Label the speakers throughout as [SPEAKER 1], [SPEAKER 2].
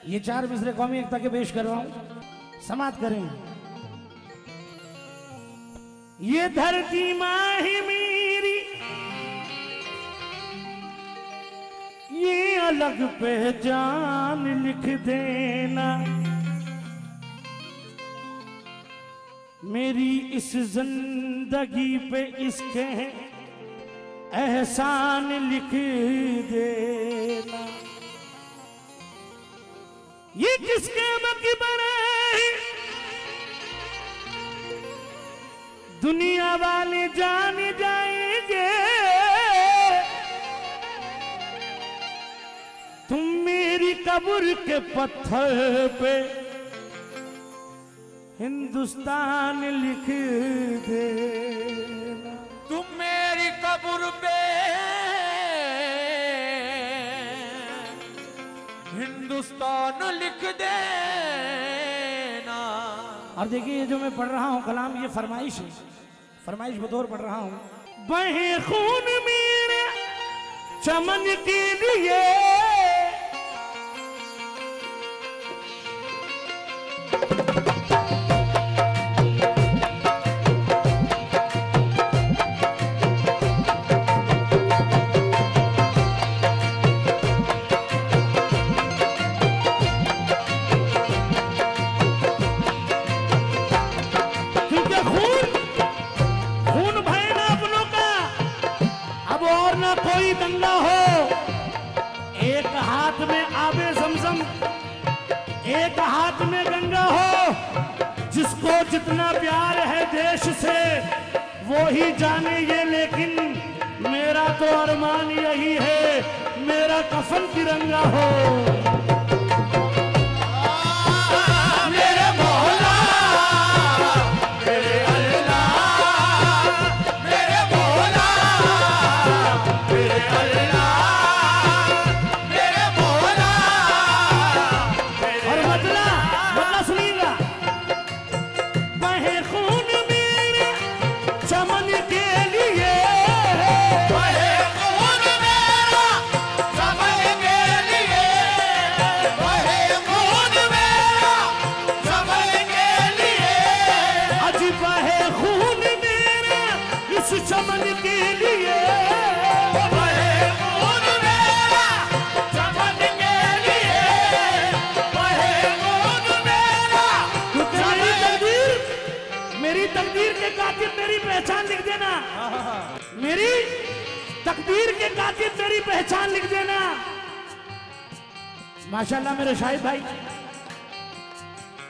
[SPEAKER 1] ये 4 मिसरे कौमी एकता के पेश कर रहा हूं, समाप्त करें। ये धरती माँ ही मेरी, ये अलग पहचान लिख देना, मेरी इस जिंदगी पे इसके एहसान लिख देना। ये किसके मकबरे है दुनिया वाले जान जाएंगे, तुम मेरी कब्र के पत्थर पे हिंदुस्तान लिख देना।
[SPEAKER 2] तुम मेरी कब्र पे हिंदुस्तान लिख देना।
[SPEAKER 1] अब देखिए ये जो मैं पढ़ रहा हूँ कलाम, ये फरमाइश है, फरमाइश बतौर पढ़ रहा हूँ। बहे खून मेरे चमन के लिए, कोई दंगा हो, एक हाथ में आबे ज़मज़म, एक हाथ में गंगा हो। जिसको जितना प्यार है देश से वो ही जाने ये, लेकिन मेरा तो अरमान यही है मेरा कफन तिरंगा हो। चमन के लिए मेरी तकदीर के कातिल मेरी पहचान लिख देना, मेरी तकदीर के कातिल मेरी पहचान लिख देना। माशाल्लाह मेरे शाहिद भाई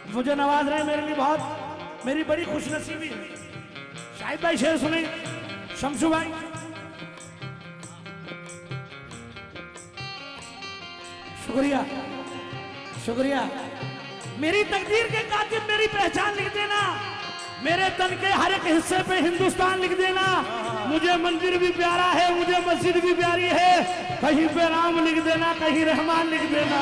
[SPEAKER 1] मुझे नवाज रहे, मेरे लिए बहुत मेरी बड़ी खुशनसीबी है। शाहिद भाई शेर सुने, शमशू भाई। शुक्रिया शुक्रिया। मेरी तकदीर के कातिल मेरी पहचान लिख देना, मेरे तन के हर एक हिस्से पे हिंदुस्तान लिख देना। मुझे मंदिर भी प्यारा है, मुझे मस्जिद भी प्यारी है, कहीं पे राम लिख देना, कहीं रहमान लिख देना।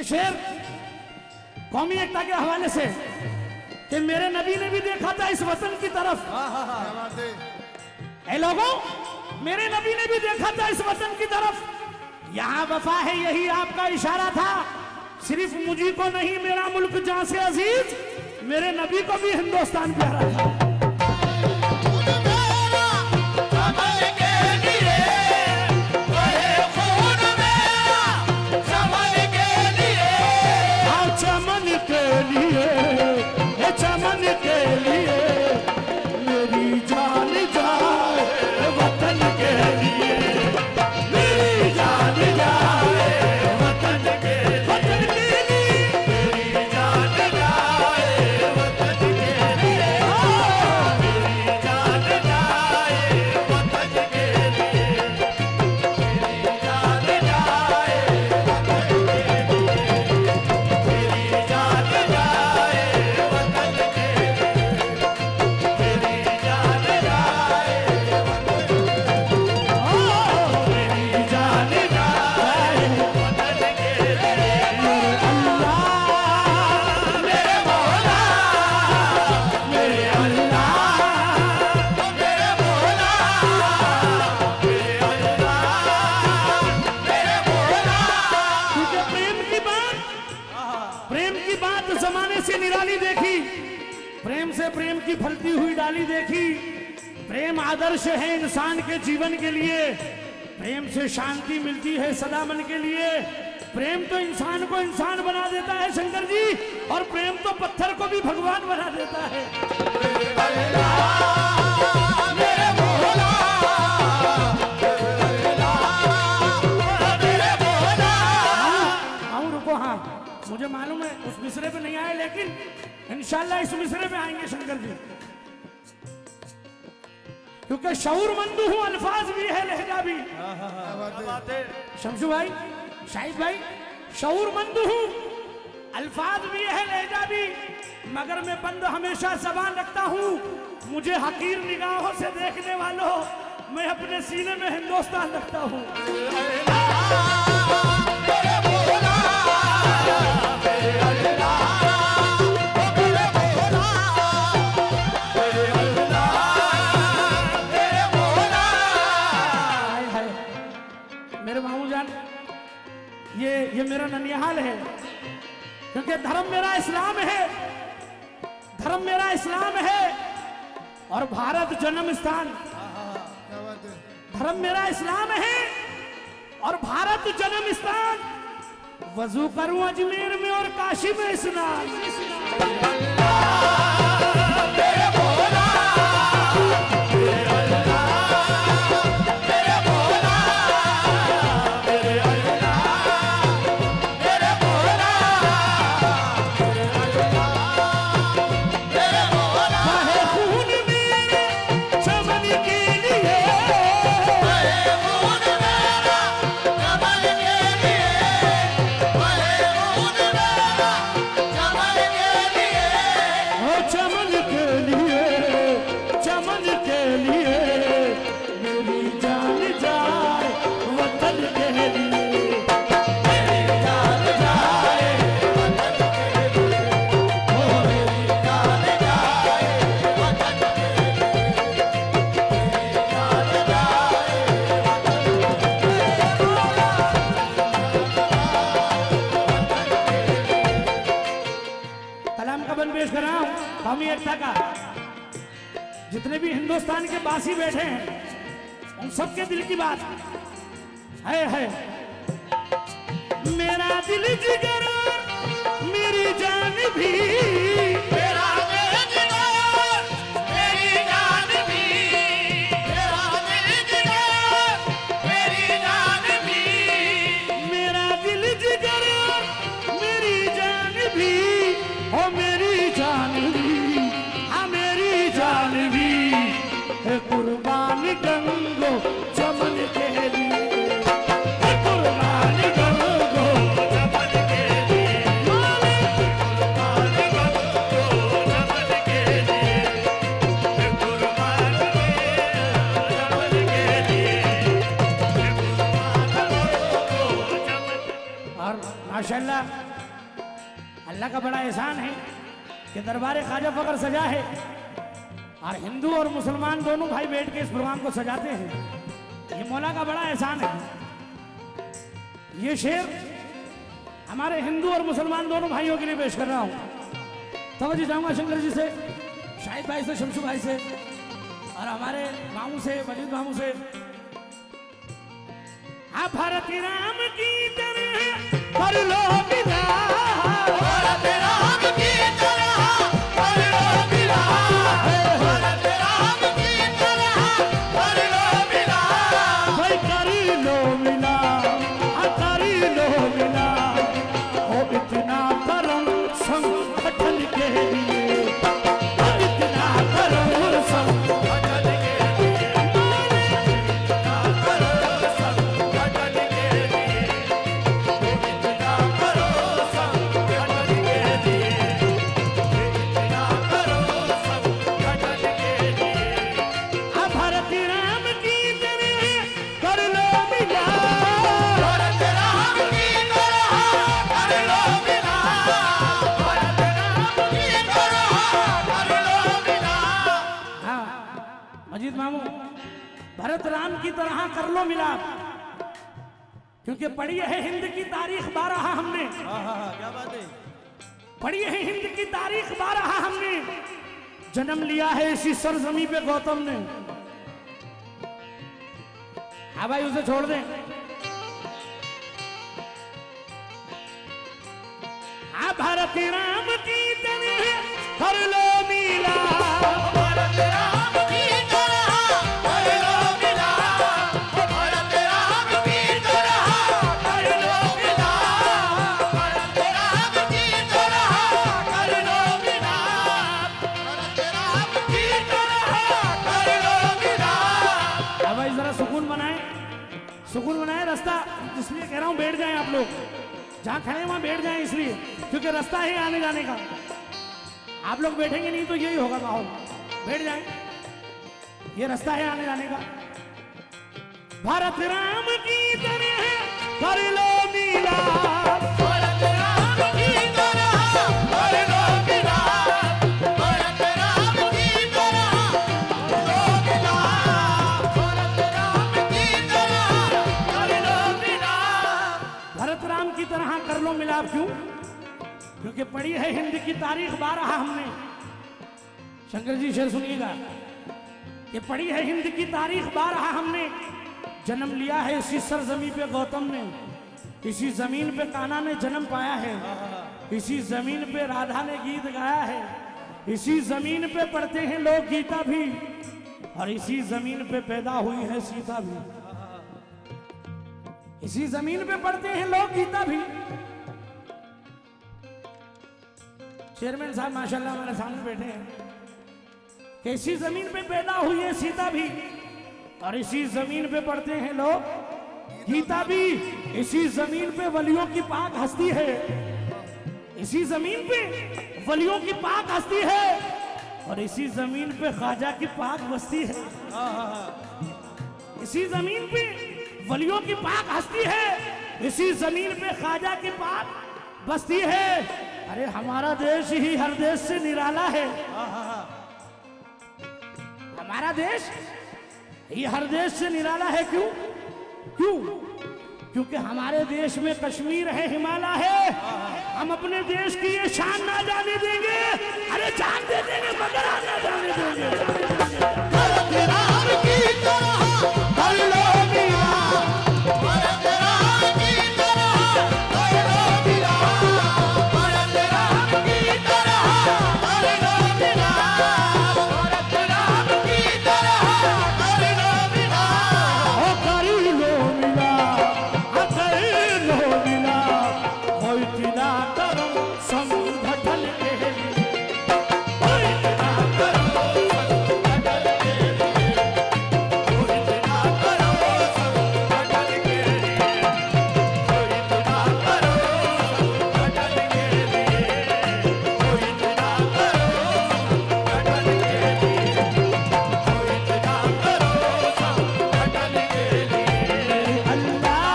[SPEAKER 1] शेर कौमी एकता के हवाले से कि मेरे नबी ने भी देखा था इस वतन की तरफ। ऐ लोगों, मेरे नबी ने भी देखा था इस वतन की तरफ। यहाँ वफा है यही आपका इशारा था, सिर्फ मुझी को नहीं मेरा मुल्क जान से अजीज, मेरे नबी को भी हिंदुस्तान प्यारा था। चमन के लिए मेरी जान जाए वतन के लिए, मेरी जान जाए वतन के लिए, मेरी जान जाए वतन के लिए। जमाने से निराली देखी, प्रेम से प्रेम की फलती हुई डाली देखी। प्रेम आदर्श है इंसान के जीवन के लिए, प्रेम से शांति मिलती है सदा मन के लिए। प्रेम तो इंसान को इंसान बना देता है शंकर जी, और प्रेम तो पत्थर को भी भगवान बना देता है। रुको, हाँ मुझे मालूम है उस मिसरे पे नहीं आए, लेकिन इंशाल्लाह इस मिसरे पे आएंगे शंकर जी, क्योंकि शऊरमंद हूं, अल्फाज भी है, लहजा भी। शमशू भाई, शाहिद भाई, शऊरमंद हूं, अल्फाज भी है, लहजा भी, मगर मैं बंद हमेशा ज़बान रखता हूं। मुझे हकीर निगाहों से देखने वालों, मैं अपने सीने में हिंदुस्तान रखता हूं। ये मेरा ननिहाल है, क्योंकि धर्म मेरा इस्लाम है, धर्म मेरा इस्लाम है, और भारत जन्म स्थान। धर्म मेरा इस्लाम है और भारत जन्म स्थान। वजू करूं अजमेर में और काशी में स्नान। जितने भी हिंदुस्तान के बासी बैठे हैं उन सबके दिल की बात है। मेरा दिल जिगर मेरी जान भी, मेरा दिल जिगर मेरी जान भी, मेरा दिल जिगर मेरी जान भी, मेरा दिल जिगर मेरी जान भी, ओ मेरी जान भी, हाँ मेरी जान भी है कुर्बान गंगो चमन के लिए, है कुर्बान गंगो चमन के लिए, कुर्बान गंगो चमन के लिए, है कुर्बान चमन के लिए, है कुर्बान गंगो चमन। और माशाल्लाह अल्लाह का बड़ा एहसान है कि दरबार ख्वाजा फकर सजा है, और हिंदू और मुसलमान दोनों भाई बैठ के इस प्रोग्राम को सजाते हैं। ये मौला का बड़ा एहसान है। ये शेर हमारे हिंदू और मुसलमान दोनों भाइयों के लिए पेश कर रहा हूँ। तवज्जो चाहूंगा शंकर जी से, शाहिद भाई से, शमशू भाई से, और हमारे मामू से, मजीद मामू से। आप भारत राम की तरह कर लो बिना, भारत राम की तरह कर लो बिना, भारत राम की तरह कर लो बिना, भाई कर लो मिला, कर लो मिला, ओ इतना करम संगठन के लिए, इतना करम संगठन के लिए, इतना करम संगठन के लिए, इतना करो संगठन के लिए, इतना करो संगठन के लिए। अब भारत राम की तरह कर लो मिला, भारत राम की तरह कर लो मिला, भारत राम की तरह कर लो मिला। हाँ मजीद मामू, भरत राम की तरह कर लो मिला, क्योंकि पढ़ी है हिंद की तारीख 12 हमने।
[SPEAKER 2] क्या बात है।
[SPEAKER 1] पढ़ी है हिंद की तारीख 12 हमने, जन्म लिया है इसी सरजमी पे गौतम ने। हाँ भाई उसे छोड़ दें। हाँ भारत राम की तरह कर लो मीला,
[SPEAKER 2] भारत राम की तरह कर लो मिला, भारत राम की तरह कर लो मिला, भारत राम की तरह कर लो मिला, भारत राम की तरह कर लो मिला।
[SPEAKER 1] हाँ भाई जरा सुकून बनाए, सुकून बनाए। रास्ता इसलिए कह रहा हूँ बैठ जाएं आप लोग, जहाँ खड़े हैं वहाँ बैठ जाएं, इसलिए क्योंकि रास्ता है आने जाने का। आप लोग बैठेंगे नहीं तो यही होगा माहौल। बैठ जाएं, ये रास्ता है आने जाने का। भारत राम की तरह कर लो मीला,
[SPEAKER 2] भारत राम की तरह कर लो मिला, भारत राम की तरह कर लो मिला, भारत राम की तरह कर लो मिला।
[SPEAKER 1] भरत राम की तरह कर लो मिलाप। क्यों? क्योंकि पढ़ी है हिंद की तारीख 12 हमने। शंकर जी शेर सुनिएगा, ये पढ़ी है हिंद की तारीख 12 हमने, जन्म लिया है इसी सरजमी पे गौतम ने, इसी जमीन पे कान्हा ने जन्म पाया है, इसी जमीन पे राधा ने गीत गाया है, इसी जमीन पे पढ़ते हैं लोग गीता भी, और इसी जमीन पे पैदा हुई है सीता भी। इसी जमीन पे पढ़ते हैं लोग गीता भी। चेयरमैन साहब माशाल्लाह हमारे सामने बैठे हैं कि इसी जमीन पे पैदा हुई है सीता भी, और इसी जमीन पे पढ़ते हैं लोग गीता भी। इसी जमीन पे वलियों की पाक हस्ती है, इसी जमीन पे वलियों की पाक हस्ती है, और इसी जमीन पे ख्वाजा की पाक बस्ती है। इसी जमीन पे वलियों की पाक हस्ती है, इसी जमीन पे ख्वाजा की पाक बस्ती है। अरे हमारा देश ही हर देश से निराला है, हमारा देश ये हर देश से निराला है। क्यों? क्यों? क्योंकि हमारे देश में कश्मीर है, हिमालय है। हम अपने देश की ये शान ना जाने देंगे, अरे जान दे देंगे मगर ना जाने देंगे।
[SPEAKER 2] भारत राम की तरह कर लो मिला, भारत राम की तरह कर लो मिला, भारत राम की तरह कर लो मिला, भारत राम की तरह कर लो मिला।
[SPEAKER 1] ओ कर लो मिला, कर लो मिला, कोई तिला करो संगठन के लिए, कोई तिला करो
[SPEAKER 2] संगठन के लिए, कोई तिला करो संगठन के लिए, कोई तिला करो संगठन के लिए, कोई तिला करो संगठन के लिए, कोई तिला करो संगठन के लिए।
[SPEAKER 1] अल्लाह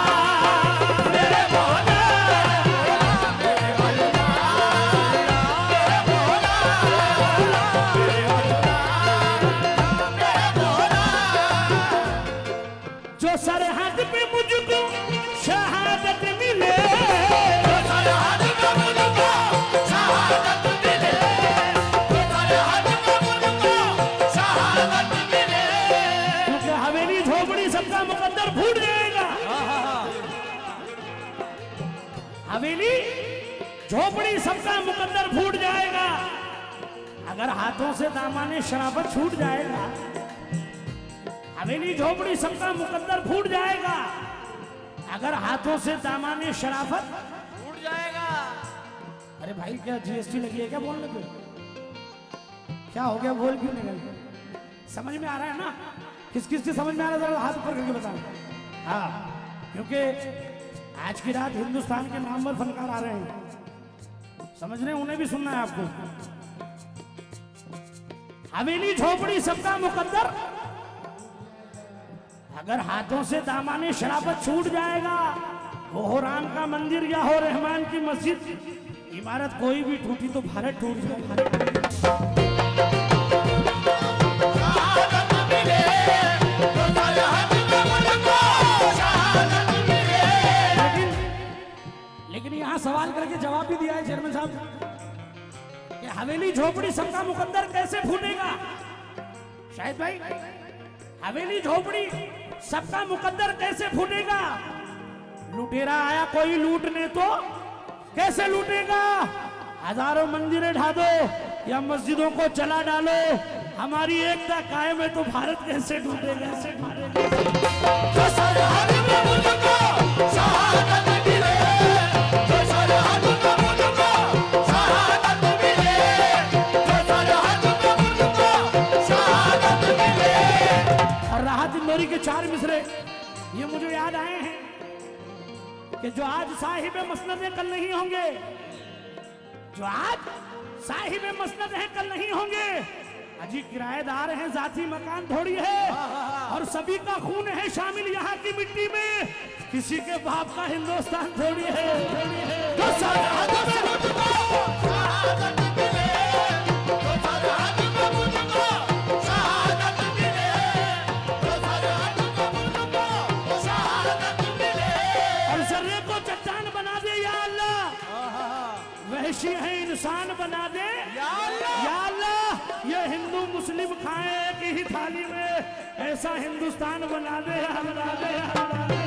[SPEAKER 2] मेरे मौला, मेरे अल्लाह, मेरे मौला, मेरे अल्लाह, मेरे मौला।
[SPEAKER 1] जो सरहद पे मुझको शहादत मिले,
[SPEAKER 2] सरहद पे मुझको शहादत मिले, सरहद पे मुझको शहादत मिले।
[SPEAKER 1] क्योंकि हवेली झोपड़ी सबका मुकद्दर फूट जाएगा। हवेली झोपड़ी सबका मुकद्दर फूट जाएगा। अगर हाथों से दामाने शराबत छूट जाएगा, हवेली झोपड़ी सबका मुकद्दर फूट जाएगा। अगर हाथों से दामाने शराफत
[SPEAKER 2] टूट जाएगा।
[SPEAKER 1] अरे भाई क्या जीएसटी लगी है क्या बोलने पे? क्या हो गया, बोल क्यों नहीं रहे? समझ में आ रहा है ना? किस किस से समझ में आ रहा है जरा हाथ ऊपर करके बताओ। हाँ, क्योंकि आज की रात हिंदुस्तान के नामवर फनकार आ रहे हैं, समझ रहे हैं, उन्हें भी सुनना है आपको। हवेली झोपड़ी सबका मुकद्दर, अगर हाथों से दामाने शराबत छूट जाएगा, हो राम का मंदिर या हो रहमान की मस्जिद, इमारत कोई भी टूटी तो भारत टूट जाएगा।
[SPEAKER 2] शहादत मिले, तो सरहद पे मुझको शहादत मिले।
[SPEAKER 1] लेकिन यहाँ सवाल करके जवाब भी दिया है चेयरमैन साहब। कि हवेली झोपड़ी सबका मुकद्दर कैसे फूटेगा। शायद भाई, हवेली झोपड़ी सबका मुकद्दर कैसे फूटेगा। लुटेरा आया कोई लूटने तो कैसे लूटेगा। हजारों मंदिरें ढा दो या मस्जिदों को चला डालो, हमारी एकता कायम है तो भारत कैसे टूटेगा, कैसे टूटेगा।
[SPEAKER 2] जो सरहद में मुझको शहादत मिले, जो सरहद में मुझको शहादत मिले, जो सरहद में मुझको शहादत मिले।
[SPEAKER 1] और राहत इंदौरी के 4 मिसरे ये मुझे याद आए हैं कि जो आज साहिब मसनद कल नहीं होंगे, जो आज साहिब मसनद हैं कल नहीं होंगे। अजी किराएदार हैं, जाती मकान थोड़ी है, और सभी का खून है शामिल यहाँ की मिट्टी में, किसी के बाप का हिंदुस्तान थोड़ी है, थोड़ी है।
[SPEAKER 2] जो सरहद में मुझको शहादत मिले, जो सरहद में मुझको शहादत मिले, जो सरहद में मुझको शहादत मिले।
[SPEAKER 1] और जर्रे को चट्टान बना दे या अल्लाह, वहशी है इंसान बना दे या अल्लाह। ये हिंदू मुस्लिम खाए एक ही थाली में, ऐसा हिंदुस्तान बना दे, बना दे, बना दे।